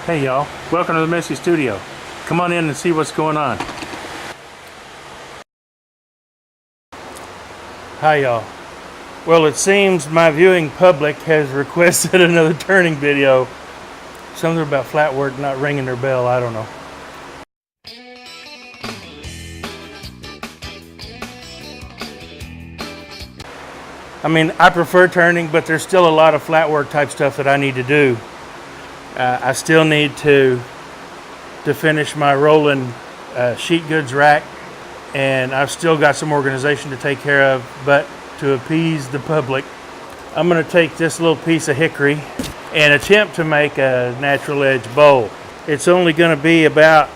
Hey y'all, welcome to the Messy Studio. Come on in and see what's going on. Hi y'all. Well, it seems my viewing public has requested another turning video. Something about flat work not ringing their bell, I don't know. I mean, I prefer turning, but there's still a lot of flat work type stuff that I need to do. I still need to finish my rolling sheet goods rack, and I've still got some organization to take care of, but to appease the public, I'm going to take this little piece of hickory and attempt to make a natural edge bowl. It's only going to be about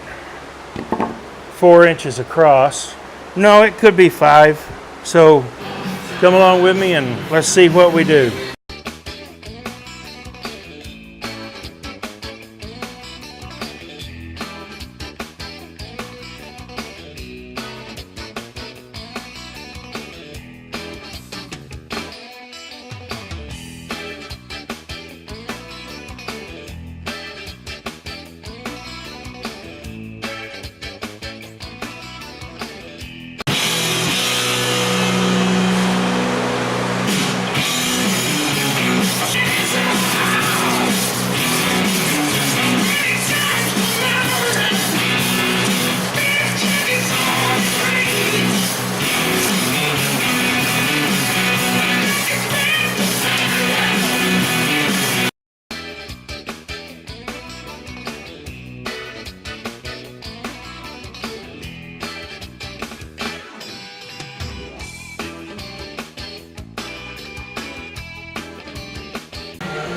4 inches across. No, it could be 5. So come along with me and let's see what we do.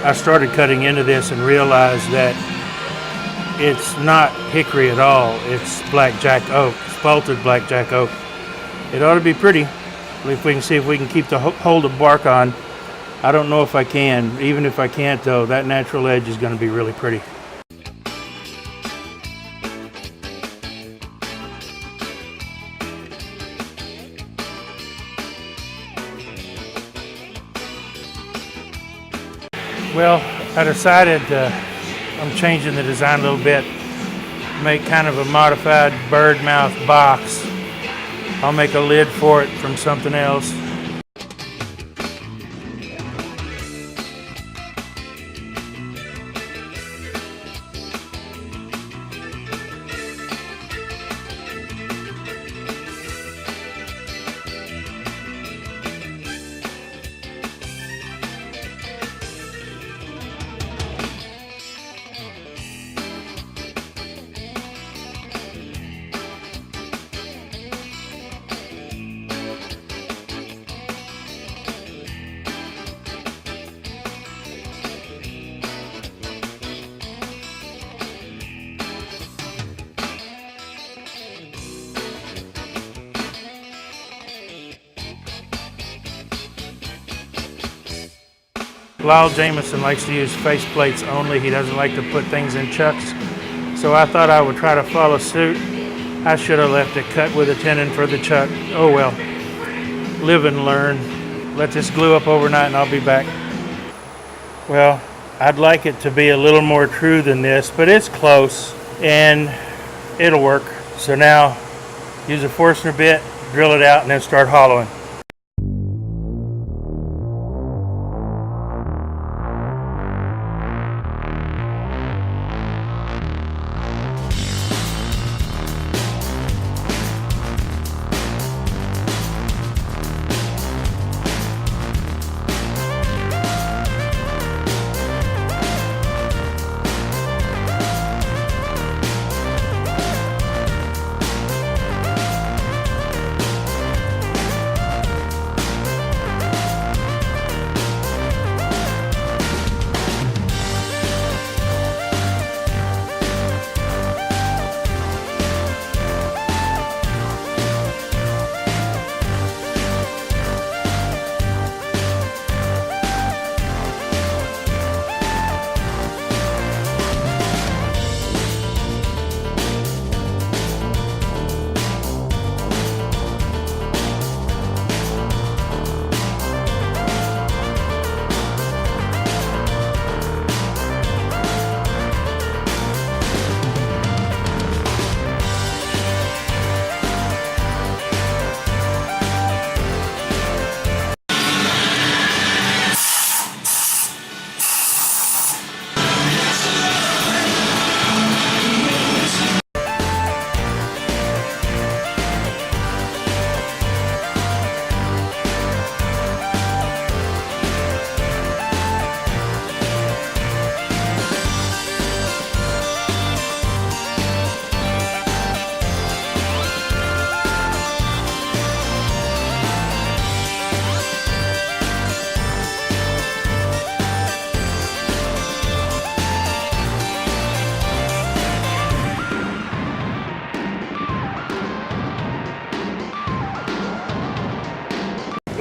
I started cutting into this and realized that it's not hickory at all. It's blackjack oak, spalted blackjack oak. It ought to be pretty. If we can see if we can keep the hold of bark on. I don't know if I can. Even if I can't though, that natural edge is going to be really pretty. Well, I decided I'm changing the design a little bit, make kind of a modified bird mouth box. I'll make a lid for it from something else. Lyle Jameson likes to use face plates only. He doesn't like to put things in chucks. So I thought I would try to follow suit. I should have left it cut with a tenon for the chuck. Oh well. Live and learn. Let this glue up overnight and I'll be back. Well, I'd like it to be a little more true than this, but it's close and it'll work. So now use a Forstner bit, drill it out, and then start hollowing.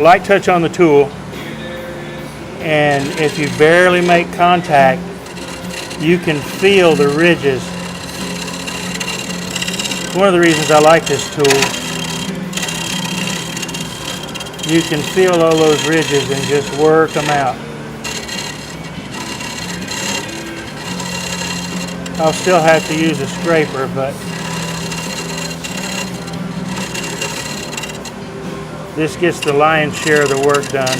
light touch on the tool, and if you barely make contact, you can feel the ridges. One of the reasons I like this tool, you can feel all those ridges and just work them out. I'll still have to use a scraper, but this gets the lion's share of the work done.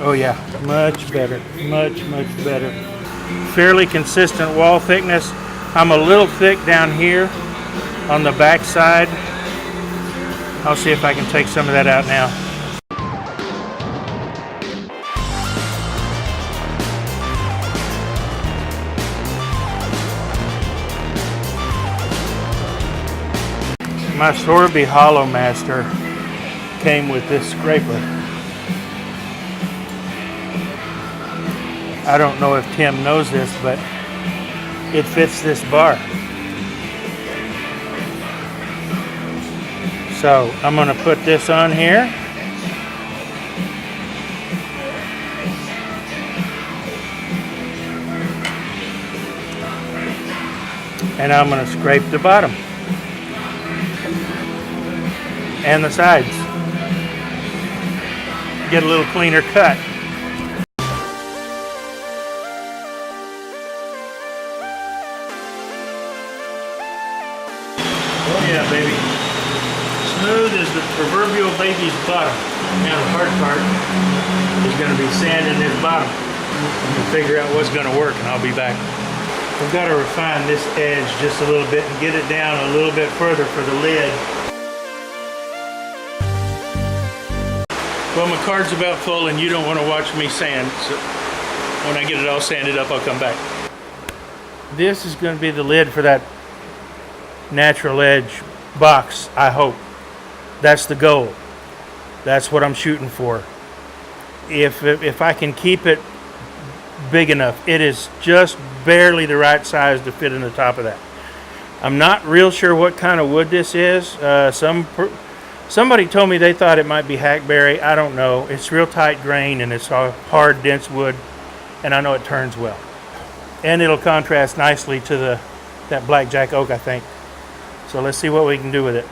Oh yeah, much better, much better. Fairly consistent wall thickness. I'm a little thick down here on the back side. I'll see if I can take some of that out now. My Sorby Hollow Master came with this scraper. I don't know if Tim knows this, but it fits this bar. So I'm going to put this on here. And I'm going to scrape the bottom and the sides. Get a little cleaner cut. Oh yeah, baby. Smooth as the proverbial baby's bottom. Now the hard part is going to be sanding this bottom and figure out what's going to work, and I'll be back. I've got to refine this edge just a little bit and get it down a little bit further for the lid. Well, my card's about full and you don't want to watch me sand, so when I get it all sanded up, I'll come back. This is going to be the lid for that natural edge box, I hope. That's the goal. That's what I'm shooting for. If I can keep it big enough, it is just barely the right size to fit in the top of that. I'm not real sure what kind of wood this is. Somebody told me they thought it might be hackberry. I don't know. It's real tight grain and it's a hard, dense wood, and I know it turns well. And it'll contrast nicely to that Blackjack oak, I think. So let's see what we can do with it.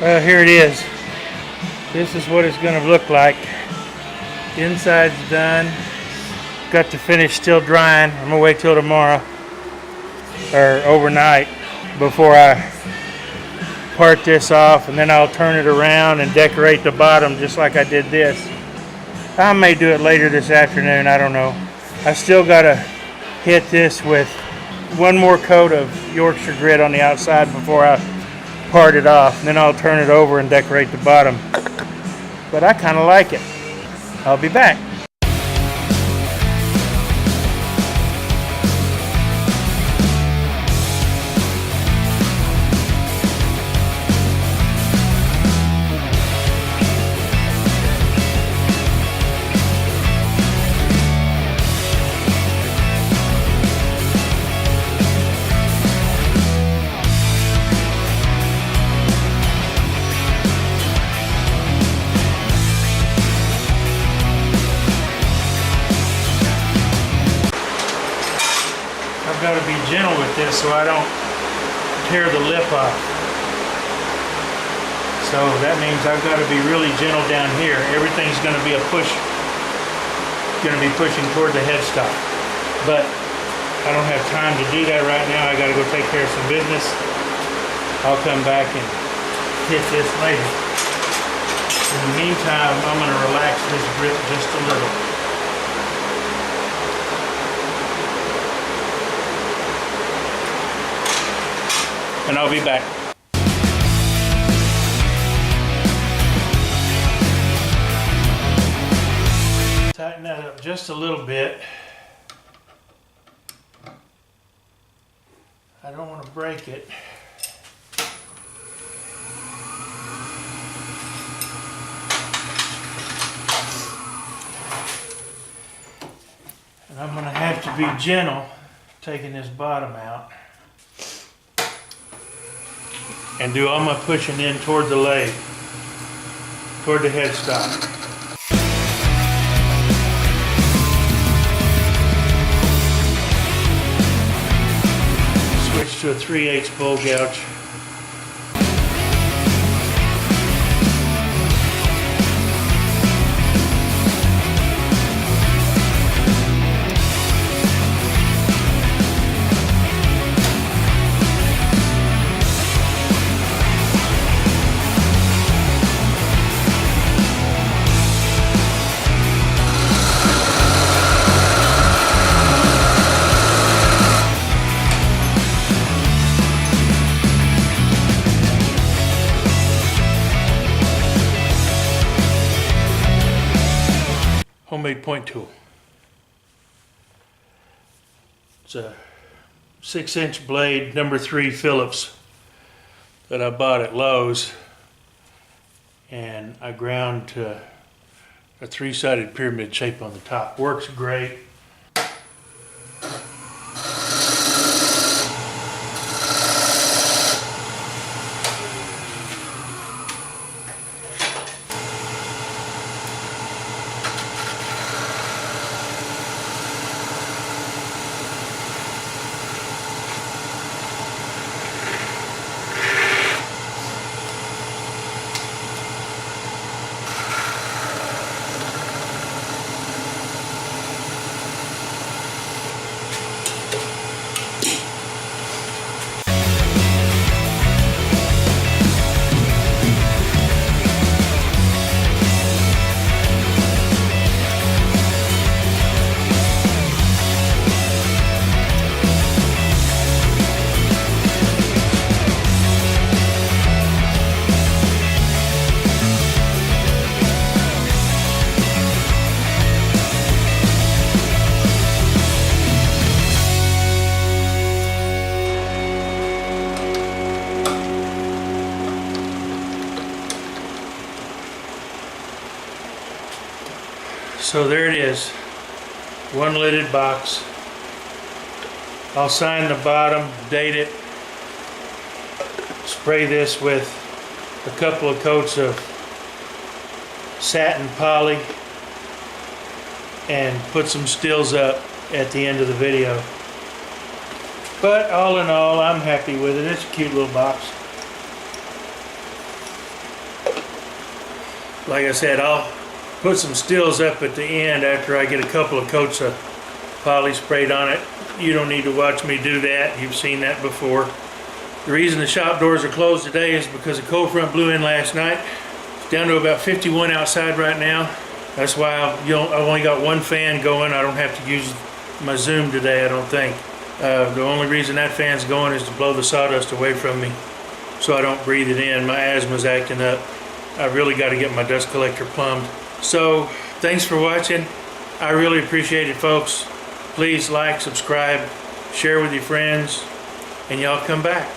Well, here it is. This is what it's going to look like. Inside's done. Got the finish still drying. I'm going to wait till tomorrow or overnight before I part this off, and then I'll turn it around and decorate the bottom just like I did this. I may do it later this afternoon, I don't know. I still got to hit this with one more coat of Yorkshire grit on the outside before I part it off, and then I'll turn it over and decorate the bottom. But I kind of like it. I'll be back. I've got to be gentle with this so I don't tear the lip off. So that means I've got to be really gentle down here. Everything's going to be pushing toward the headstock. But I don't have time to do that right now. I got to go take care of some business. I'll come back and hit this later. In the meantime, I'm going to relax this grip just a little. And I'll be back. Tighten that up just a little bit. I don't want to break it. And I'm going to have to be gentle taking this bottom out. And do all my pushing in toward the leg, toward the headstock. Switch to a 3/8 bowl gouge. Homemade point tool. It's a 6-inch blade, number 3 Phillips that I bought at Lowe's, and I ground to a 3-sided pyramid shape on the top. Works great. So there it is, one lidded box. I'll sign the bottom, date it, spray this with a couple of coats of satin poly, and put some stills up at the end of the video. But all in all, I'm happy with it. It's a cute little box. like I said, I'll put some stills up at the end after I get a couple of coats of poly sprayed on it. You don't need to watch me do that. You've seen that before. The reason the shop doors are closed today is because a cold front blew in last night. It's down to about 51 outside right now. That's why I've only got one fan going. I don't have to use my Zoom today, I don't think. The only reason that fan's going is to blow the sawdust away from me so I don't breathe it in. My asthma's acting up. I really got to get my dust collector plumbed. So, thanks for watching. I really appreciate it, folks. Please like, subscribe, share with your friends, and y'all come back.